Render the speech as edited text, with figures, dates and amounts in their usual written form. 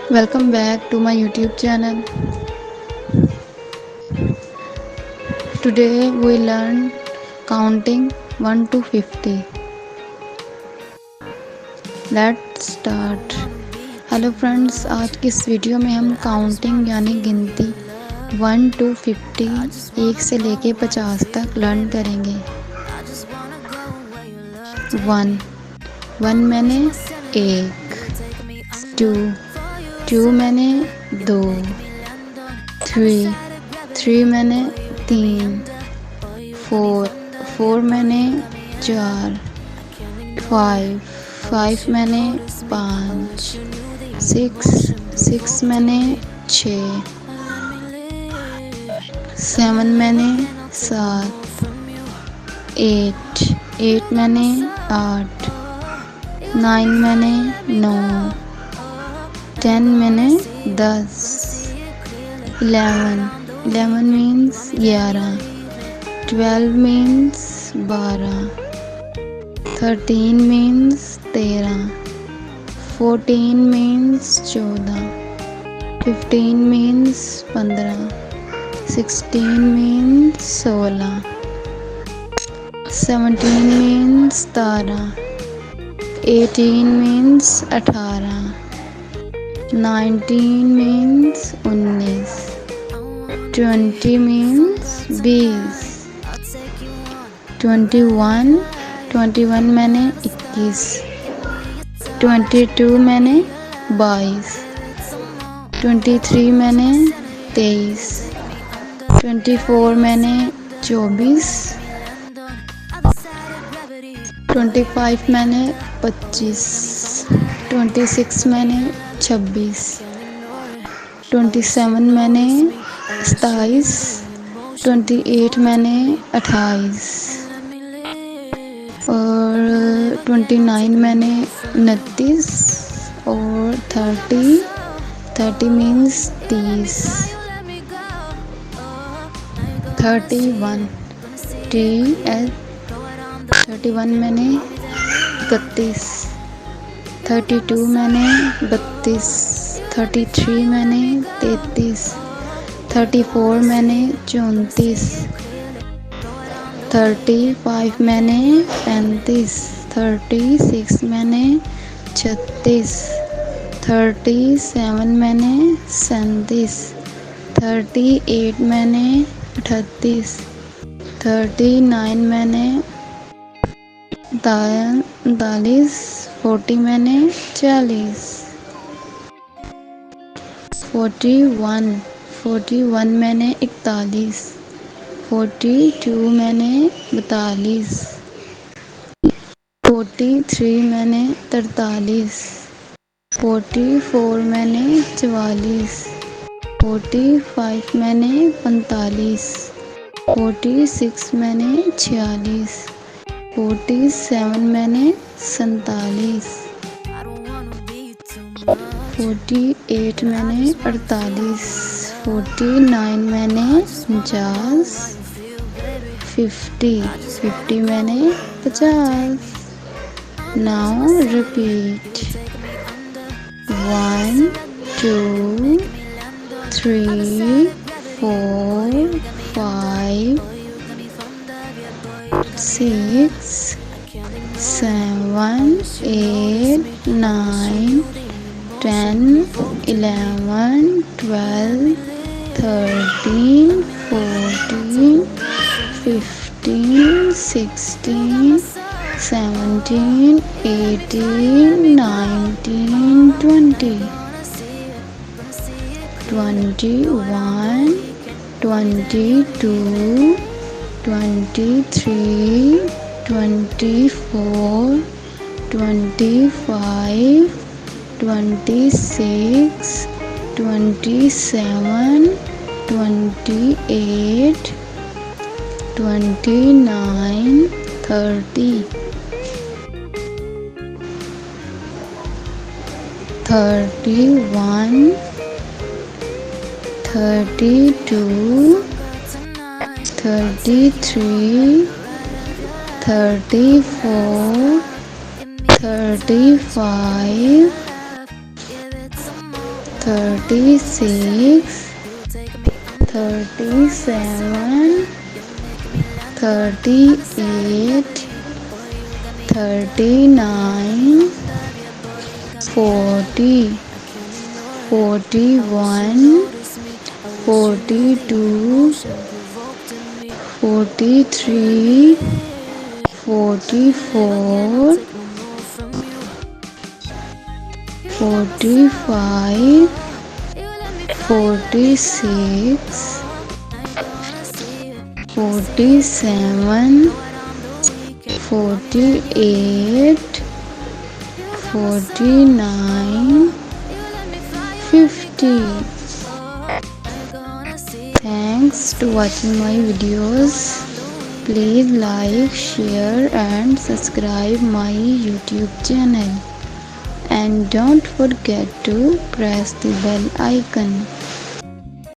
Welcome back to my YouTube channel. Today we learn counting 1 to 50. Let's start. Hello friends, आज की इस video में हम counting यानी गिनती 1 to 50 1 से लेके 50 तक लर्न करेंगे। 1 मैंने 1, 2 मैंने 2, 3 मैंने 3, 4 मैंने 4, 5 मैंने 5, 6 मैंने 6, 7 मैंने 7, 8 मैंने 8, 9 मैंने 9, 10 मैंने 10, 11 means 11, 12 means 12, 13 means 13, 14 means 14, 15 means 15, 16 means 16, 17 means 17, 18 means 18, 19 means 19, 20 means 20, 21 मैंने 21, 22 मैंने 22, 23 मैंने 23, 24 मैंने 24, 25 मैंने 25, 26 मैंने 26, 27 मैंने 27, 28 मैंने 28 और 29 मैंने 29 और 30 मीन्स 30, 31 31 मैंने 31, 32 मैंने 32, 33 मैंने 33, 34 मैंने 34, 35 मैंने 35, 36 मैंने 36, 37 मैंने 37, 38 मैंने 38, 39 मैंने 39, 40 मैंने 40, 41 मैंने 41, 42 मैंने 42, 43 मैंने 43, 44 मैंने 44, 45 मैंने 45, 46 मैंने 46, 47 मैंने 47, 48 मैंने 48, 49 मैंने 50, 50 मैंने 50। Now repeat 1, 2, 3, 4, 5, 6, 7, 8, 9, 10, 11, 12, 13, 14, 15, 16, 17, 18, 19, 20, 21, 22, 23, 24, 25, 26, 27, 28, 29, 30, 31, 32, 33, 34, 35, 36, 37, 38, 39, 40, 41, 42, 43, 44, 45, 46, 47, 48, 49, 50. Thanks to watching my videos. Please like, share and subscribe my YouTube channel. And don't forget to press the bell icon.